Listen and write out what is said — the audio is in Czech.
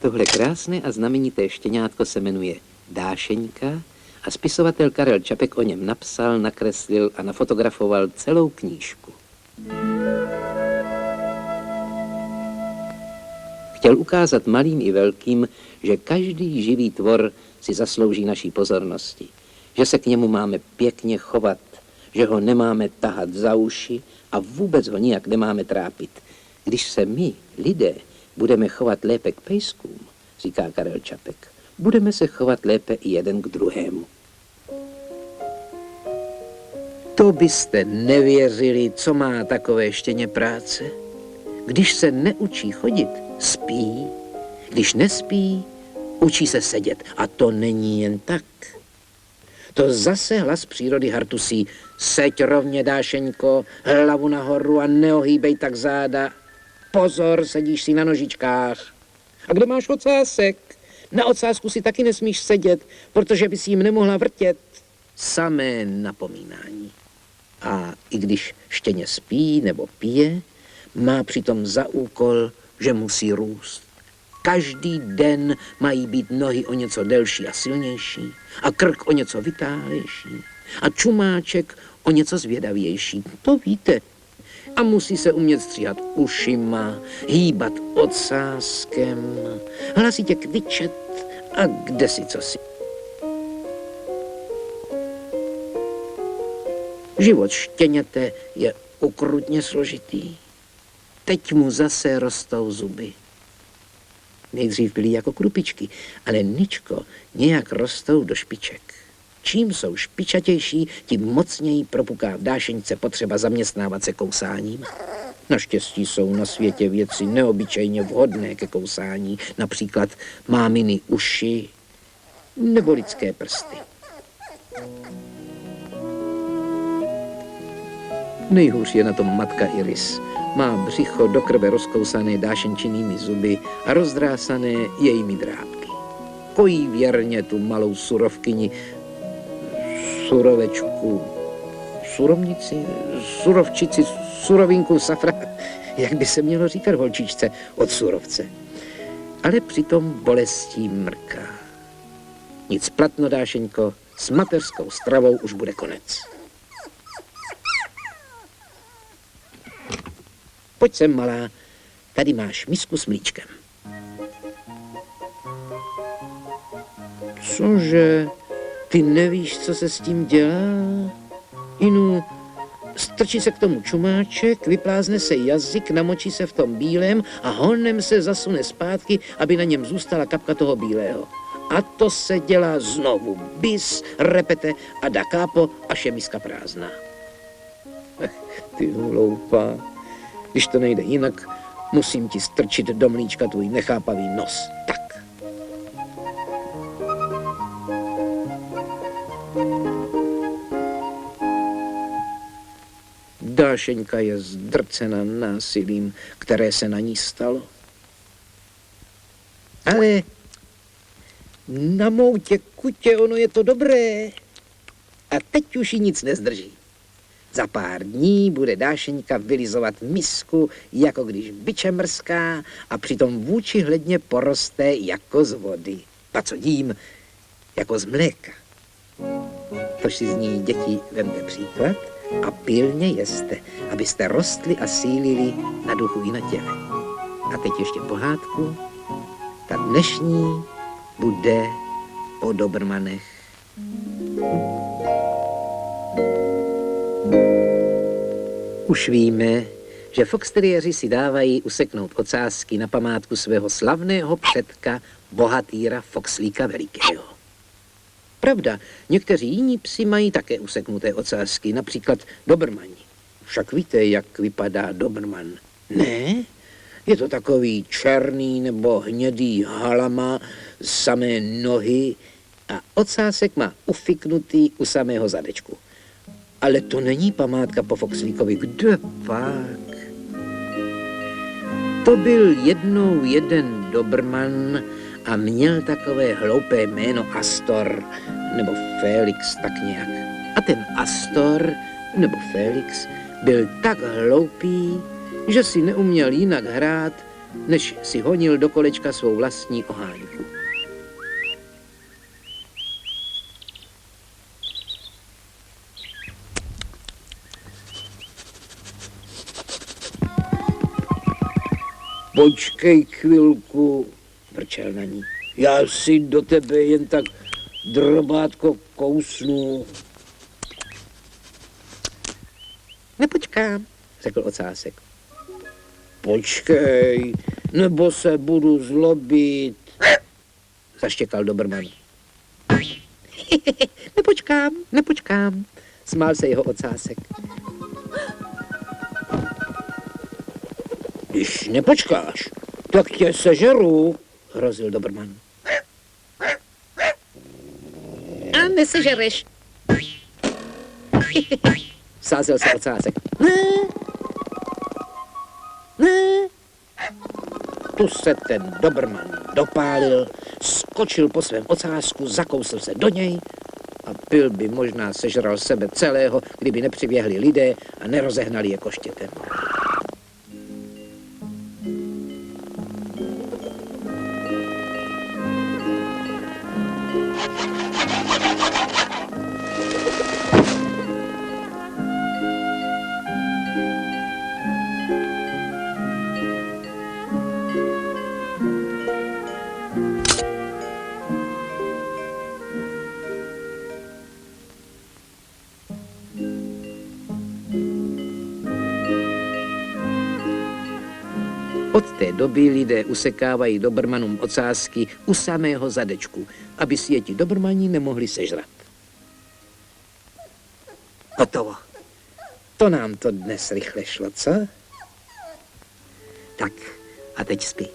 Tohle krásné a znamenité štěňátko se jmenuje Dášeňka a spisovatel Karel Čapek o něm napsal, nakreslil a nafotografoval celou knížku. Chtěl ukázat malým i velkým, že každý živý tvor si zaslouží naší pozornosti, že se k němu máme pěkně chovat, že ho nemáme tahat za uši a vůbec ho nijak nemáme trápit. Když se my, lidé, budeme chovat lépe k pejskům, říká Karel Čapek, budeme se chovat lépe i jeden k druhému. To byste nevěřili, co má takové štěně práce. Když se neučí chodit, spí. Když nespí, učí se sedět. A to není jen tak. To zase hlas přírody hartusí. Seď rovně, Dášeňko, hlavu nahoru a neohýbej tak záda. Pozor, sedíš si na nožičkách. A kde máš ocásek? Na ocásku si taky nesmíš sedět, protože bys jim nemohla vrtět. Samé napomínání. A i když štěně spí nebo pije, má přitom za úkol, že musí růst. Každý den mají být nohy o něco delší a silnější a krk o něco vytáhlejší a čumáček o něco zvědavější. To víte. A musí se umět stříhat ušima, hýbat ocáskem, hlasitě kvičet a kdesi cosi. Život štěněte je ukrutně složitý. Teď mu zase rostou zuby. Nejdřív byly jako krupičky, ale ničko nějak rostou do špiček. Čím jsou špičatější, tím mocněji propuká v Dášeňce potřeba zaměstnávat se kousáním. Naštěstí jsou na světě věci neobyčejně vhodné ke kousání, například máminy uši nebo lidské prsty. Nejhůř je na tom matka Iris. Má břicho do krve rozkousané Dášenčinými zuby a rozdrásané jejími drápky. Kojí věrně tu malou surovkyni, surovečku, surovnici, surovčici, surovinku, safra, jak by se mělo říkat holčičce od surovce. Ale přitom bolestí mrká. Nic platno, Dášeňko, s mateřskou stravou už bude konec. Pojď sem, malá, tady máš misku s mlíčkem. Cože, ty nevíš, co se s tím dělá? Inu, strčí se k tomu čumáček, vyplázne se jazyk, namočí se v tom bílém a honem se zasune zpátky, aby na něm zůstala kapka toho bílého. A to se dělá znovu. Bis, repete a da capo, až je miska prázdná. Ty hloupá. Když to nejde jinak, musím ti strčit do mlíčka tvůj nechápavý nos. Tak. Dášeňka je zdrcena násilím, které se na ní stalo. Ale na mou kutě, ono je to dobré. A teď už ji nic nezdrží. Za pár dní bude Dášeňka vylizovat misku, jako když bičemrská, a přitom vůči hledně poroste jako z vody. A co dím, jako z mléka. Tož si z ní, děti, vemte příklad a pilně jeste, abyste rostli a sílili na duchu i na těle. A teď ještě pohádku. Ta dnešní bude o Dobrmanech. Už víme, že foxteriéři si dávají useknout ocásky na památku svého slavného předka, bohatýra Foxlíka Velikého. Pravda, někteří jiní psi mají také useknuté ocásky, například Dobrmani. Však víte, jak vypadá Dobrman? Ne? Je to takový černý nebo hnědý halama, samé nohy a ocásek má ufiknutý u samého zadečku. Ale to není památka po Foxlíkovi. Kde pak? To byl jednou jeden Dobrman a měl takové hloupé jméno Astor, nebo Felix, tak nějak. A ten Astor, nebo Felix, byl tak hloupý, že si neuměl jinak hrát, než si honil do kolečka svou vlastní oháňku. Počkej chvilku, vrčel na ní. Já si do tebe jen tak drobátko kousnu. Nepočkám, řekl ocásek. Počkej, nebo se budu zlobit, zaštěkal Dobrman. Nepočkám, smál se jeho ocásek. Když nepočkáš, tak tě sežeru, hrozil Dobrman. A nesežereš. Sázel se ocásek. Ne. Tu se ten Dobrman dopálil, skočil po svém ocásku, zakousl se do něj a pil by možná sežral sebe celého, kdyby nepřiběhli lidé a nerozehnali je koštětem. Od té doby lidé usekávají Dobrmanům ocásky u samého zadečku, aby si je ti Dobrmaní nemohli sežrat. Hotovo. To nám to dnes rychle šlo, co? Tak, a teď spí.